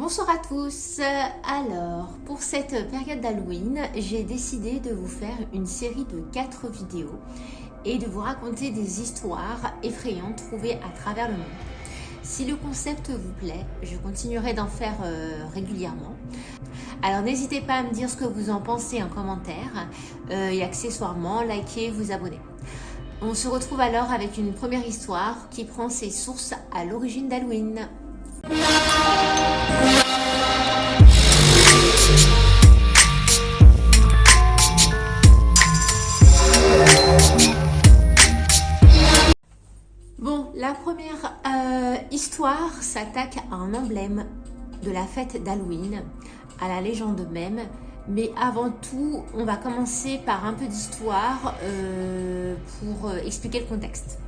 Bonsoir à tous. Alors, pour cette période d'Halloween, j'ai décidé de vous faire une série de 4 vidéos et de vous raconter des histoires effrayantes trouvées à travers le monde. Si le concept vous plaît, je continuerai d'en faire régulièrement. Alors n'hésitez pas à me dire ce que vous en pensez en commentaire et accessoirement, likez, vous abonner. On se retrouve alors avec une première histoire qui prend ses sources à l'origine d'Halloween. Bon, la première histoire s'attaque à un emblème de la fête d'Halloween, à la légende même. Mais avant tout, on va commencer par un peu d'histoire pour expliquer le contexte.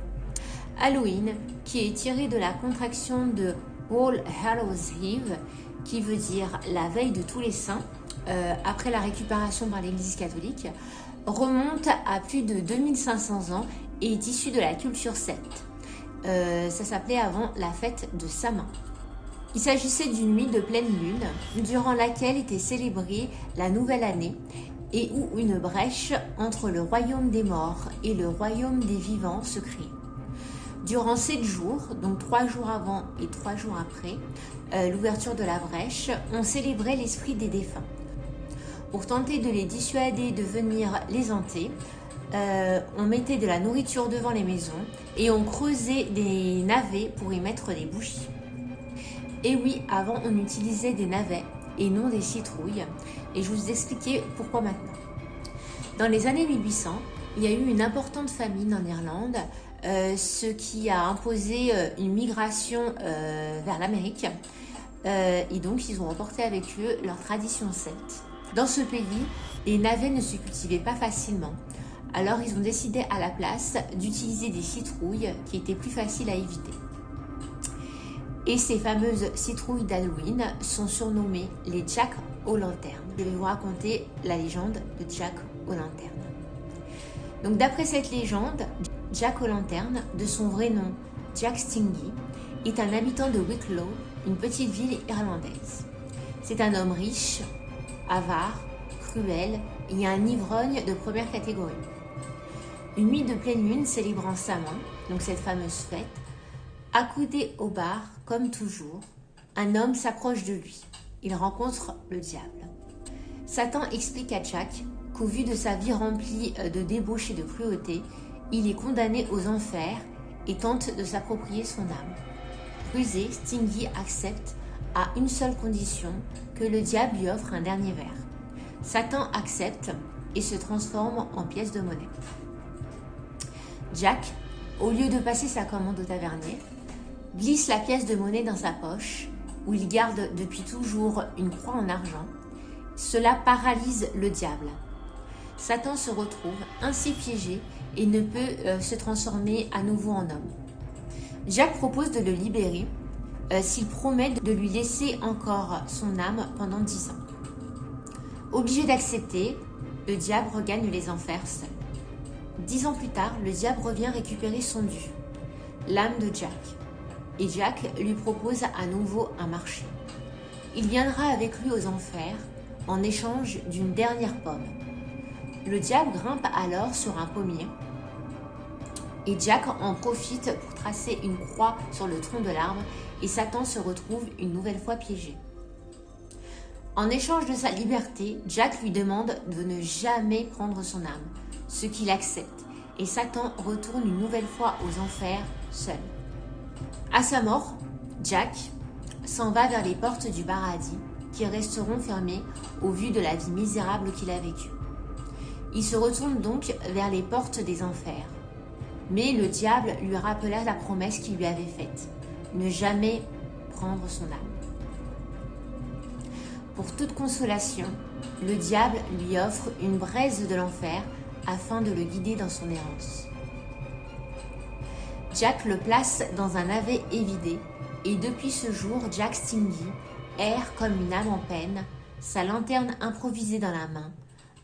Halloween, qui est tiré de la contraction de All Hallows Eve, qui veut dire la veille de tous les saints, après la récupération par l'Église catholique, remonte à plus de 2500 ans et est issu de la culture celte. Ça s'appelait avant la fête de Samin. Il s'agissait d'une nuit de pleine lune, durant laquelle était célébrée la nouvelle année et où une brèche entre le royaume des morts et le royaume des vivants se créait. Durant 7 jours, donc 3 jours avant et 3 jours après l'ouverture de la brèche, on célébrait l'esprit des défunts. Pour tenter de les dissuader de venir les hanter, on mettait de la nourriture devant les maisons et on creusait des navets pour y mettre des bougies. Et oui, avant on utilisait des navets et non des citrouilles, et je vous expliquer pourquoi maintenant. Dans les années 1800, il y a eu une importante famine en Irlande, ce qui a imposé une migration vers l'Amérique, et donc ils ont emporté avec eux leur tradition celte. Dans ce pays, les navets ne se cultivaient pas facilement, alors ils ont décidé à la place d'utiliser des citrouilles qui étaient plus faciles à éviter. Et ces fameuses citrouilles d'Halloween sont surnommées les Jack aux lanternes. Je vais vous raconter la légende de Jack aux lanternes. Donc d'après cette légende, Jack aux lanternes, de son vrai nom Jack Stingy, est un habitant de Wicklow, une petite ville irlandaise. C'est un homme riche, avare, cruel et un ivrogne de première catégorie. Une nuit de pleine lune célébrant Samin, donc cette fameuse fête, accoudé au bar, comme toujours, un homme s'approche de lui. Il rencontre le diable. Satan explique à Jack qu'au vu de sa vie remplie de débauche et de cruauté, il est condamné aux enfers et tente de s'approprier son âme. Rusé, Stingy accepte à une seule condition, que le diable lui offre un dernier verre. Satan accepte et se transforme en pièce de monnaie. Jack, au lieu de passer sa commande au tavernier, glisse la pièce de monnaie dans sa poche, où il garde depuis toujours une croix en argent. Cela paralyse le diable. Satan se retrouve ainsi piégé et ne peut se transformer à nouveau en homme. Jack propose de le libérer s'il promet de lui laisser encore son âme pendant 10 ans. Obligé d'accepter, le diable regagne les enfers seul. 10 ans plus tard, le diable revient récupérer son dû, l'âme de Jack. Et Jack lui propose à nouveau un marché. Il viendra avec lui aux enfers en échange d'une dernière pomme. Le diable grimpe alors sur un pommier et Jack en profite pour tracer une croix sur le tronc de l'arbre et Satan se retrouve une nouvelle fois piégé. En échange de sa liberté, Jack lui demande de ne jamais prendre son âme, ce qu'il accepte, et Satan retourne une nouvelle fois aux enfers seul. À sa mort, Jack s'en va vers les portes du paradis qui resteront fermées au vu de la vie misérable qu'il a vécue. Il se retourne donc vers les portes des enfers. Mais le diable lui rappela la promesse qu'il lui avait faite, ne jamais prendre son âme. Pour toute consolation, le diable lui offre une braise de l'enfer afin de le guider dans son errance. Jack le place dans un navet évidé et depuis ce jour, Jack Stingy erre comme une âme en peine, sa lanterne improvisée dans la main,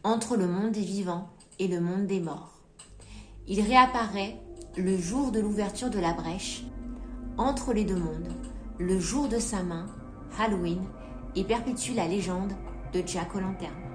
entre le monde des vivants et le monde des morts. Il réapparaît le jour de l'ouverture de la brèche, entre les deux mondes, le jour de sa main, Halloween, et perpétue la légende de Jack O'Lanterne.